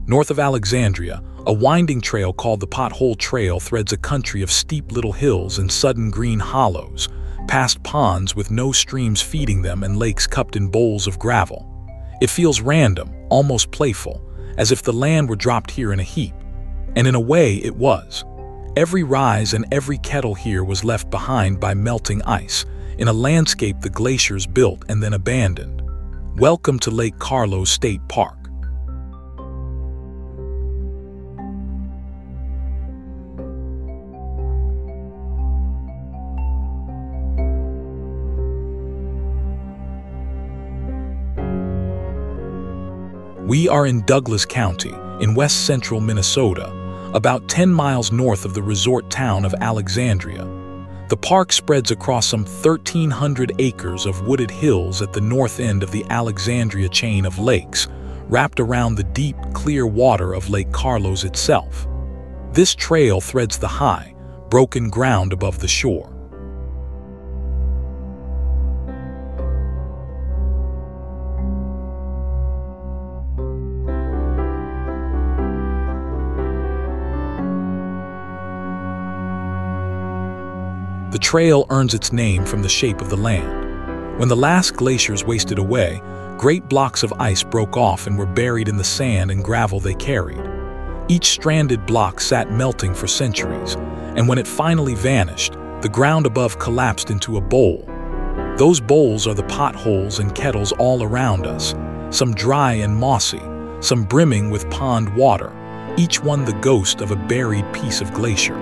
North of Alexandria, a winding trail called the Pothole Trail threads a country of steep little hills and sudden green hollows, past ponds with no streams feeding them and lakes cupped in bowls of gravel. It feels random, almost playful, as if the land were dropped here in a heap. And in a way, it was. Every rise and every kettle here was left behind by melting ice, in a landscape the glaciers built and then abandoned. Welcome to Lake Carlos State Park. We are in Douglas County, in west-central Minnesota, about 10 miles north of the resort town of Alexandria. The park spreads across some 1,300 acres of wooded hills at the north end of the Alexandria chain of lakes, wrapped around the deep, clear water of Lake Carlos itself. This trail threads the high, broken ground above the shore. The trail earns its name from the shape of the land. When the last glaciers wasted away, great blocks of ice broke off and were buried in the sand and gravel they carried. Each stranded block sat melting for centuries, and when it finally vanished, the ground above collapsed into a bowl. Those bowls are the potholes and kettles all around us, some dry and mossy, some brimming with pond water, each one the ghost of a buried piece of glacier.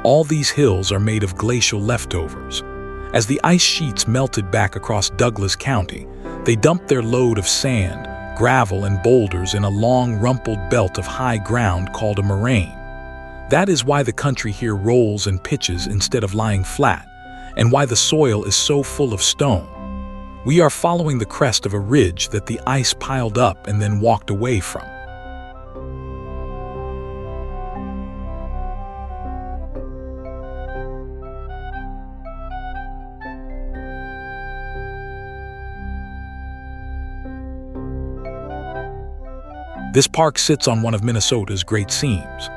All these hills are made of glacial leftovers. As the ice sheets melted back across Douglas County, they dumped their load of sand, gravel, and boulders in a long, rumpled belt of high ground called a moraine. That is why the country here rolls and pitches instead of lying flat, and why the soil is so full of stone. We are following the crest of a ridge that the ice piled up and then walked away from. This park sits on one of Minnesota's great seams.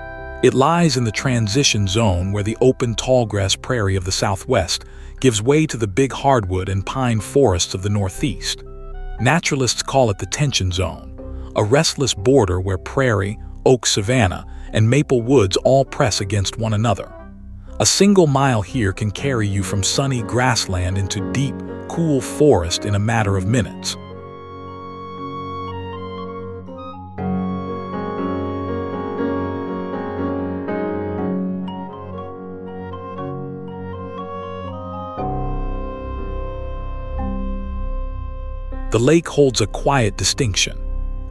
It lies in the transition zone where the open tallgrass prairie of the southwest gives way to the big hardwood and pine forests of the northeast. Naturalists call it the tension zone, a restless border where prairie, oak savanna, and maple woods all press against one another. A single mile here can carry you from sunny grassland into deep, cool forest in a matter of minutes. The lake holds a quiet distinction.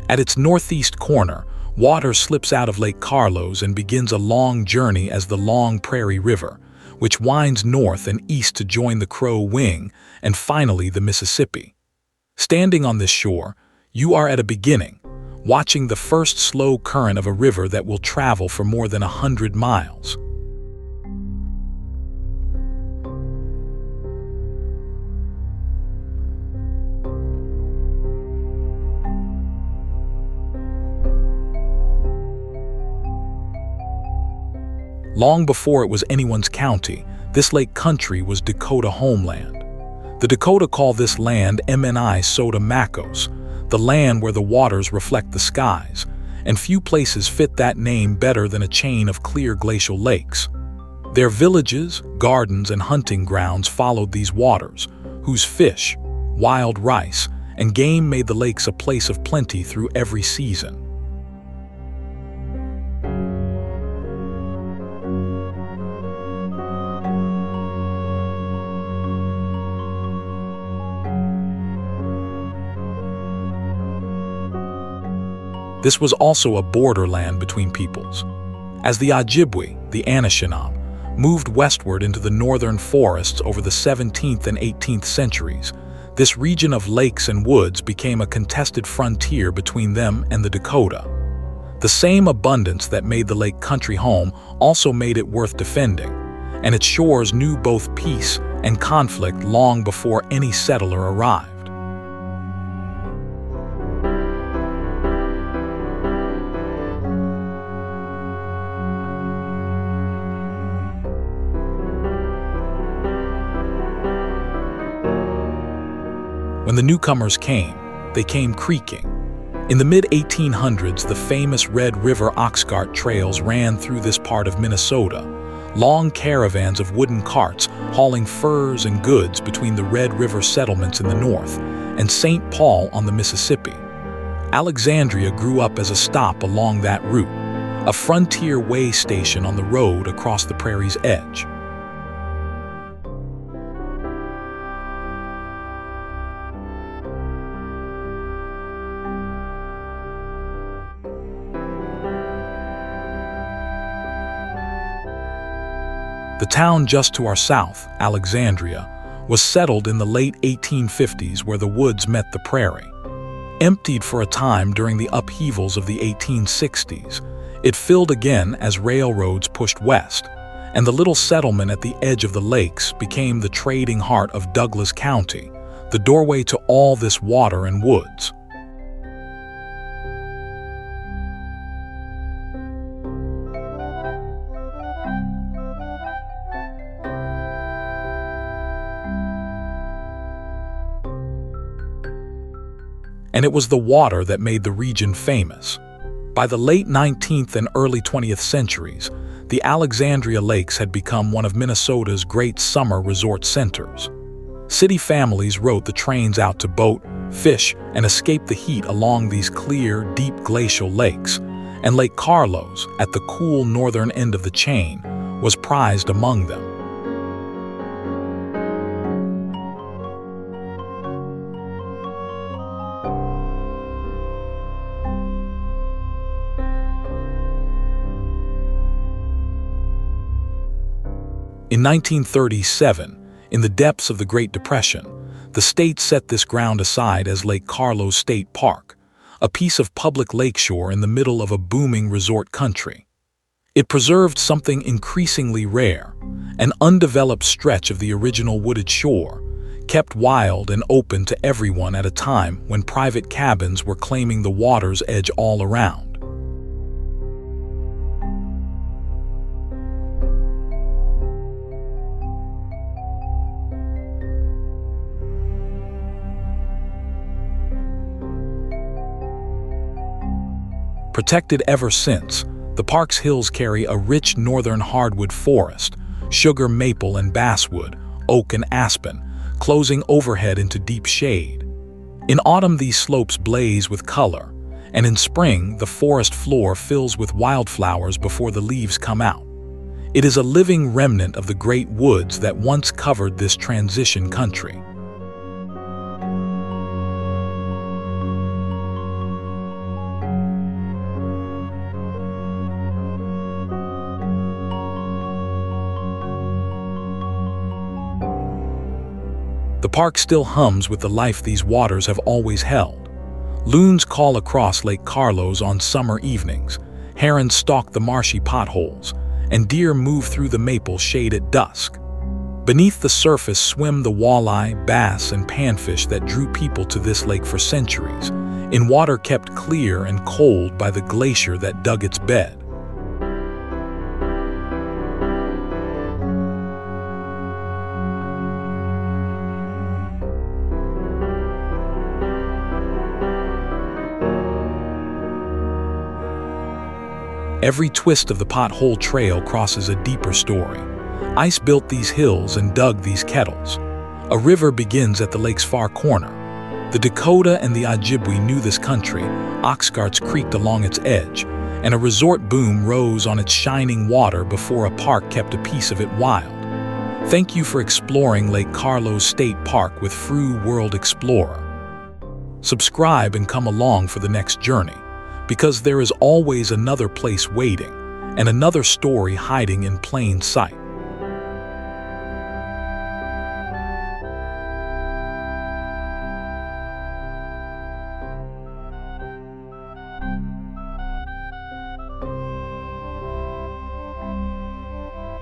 At its northeast corner, water slips out of Lake Carlos and begins a long journey as the Long Prairie River, which winds north and east to join the Crow Wing and finally the Mississippi. Standing on this shore, you are at a beginning, watching the first slow current of a river that will travel for more than 100 miles. Long before it was anyone's county, this lake country was Dakota homeland. The Dakota call this land Mni Sota Makoce, the land where the waters reflect the skies, and few places fit that name better than a chain of clear glacial lakes. Their villages, gardens, and hunting grounds followed these waters, whose fish, wild rice, and game made the lakes a place of plenty through every season. This was also a borderland between peoples. As the Ojibwe, the Anishinaabe, moved westward into the northern forests over the 17th and 18th centuries, this region of lakes and woods became a contested frontier between them and the Dakota. The same abundance that made the lake country home also made it worth defending, and its shores knew both peace and conflict long before any settler arrived. When the newcomers came, they came creaking. In the mid-1800s, the famous Red River Oxcart trails ran through this part of Minnesota, long caravans of wooden carts hauling furs and goods between the Red River settlements in the north and St. Paul on the Mississippi. Alexandria grew up as a stop along that route, a frontier way station on the road across the prairie's edge. The town just to our south, Alexandria, was settled in the late 1850s where the woods met the prairie. Emptied for a time during the upheavals of the 1860s, it filled again as railroads pushed west, and the little settlement at the edge of the lakes became the trading heart of Douglas County, the doorway to all this water and woods. And it was the water that made the region famous. By the late 19th and early 20th centuries, the Alexandria Lakes had become one of Minnesota's great summer resort centers. City families rode the trains out to boat, fish, and escape the heat along these clear, deep glacial lakes, and Lake Carlos, at the cool northern end of the chain, was prized among them. In 1937, in the depths of the Great Depression, the state set this ground aside as Lake Carlos State Park, a piece of public lakeshore in the middle of a booming resort country. It preserved something increasingly rare, an undeveloped stretch of the original wooded shore, kept wild and open to everyone at a time when private cabins were claiming the water's edge all around. Protected ever since, the park's hills carry a rich northern hardwood forest, sugar maple and basswood, oak and aspen, closing overhead into deep shade. In autumn, these slopes blaze with color, and in spring, the forest floor fills with wildflowers before the leaves come out. It is a living remnant of the great woods that once covered this transition country. The park still hums with the life these waters have always held. Loons call across Lake Carlos on summer evenings, herons stalk the marshy potholes, and deer move through the maple shade at dusk. Beneath the surface swim the walleye, bass, and panfish that drew people to this lake for centuries, in water kept clear and cold by the glacier that dug its bed. Every twist of the Pothole Trail crosses a deeper story. Ice built these hills and dug these kettles. A river begins at the lake's far corner. The Dakota and the Ojibwe knew this country, oxcarts creaked along its edge, and a resort boom rose on its shining water before a park kept a piece of it wild. Thank you for exploring Lake Carlos State Park with Fru World Explorer. Subscribe and come along for the next journey, because there is always another place waiting and another story hiding in plain sight.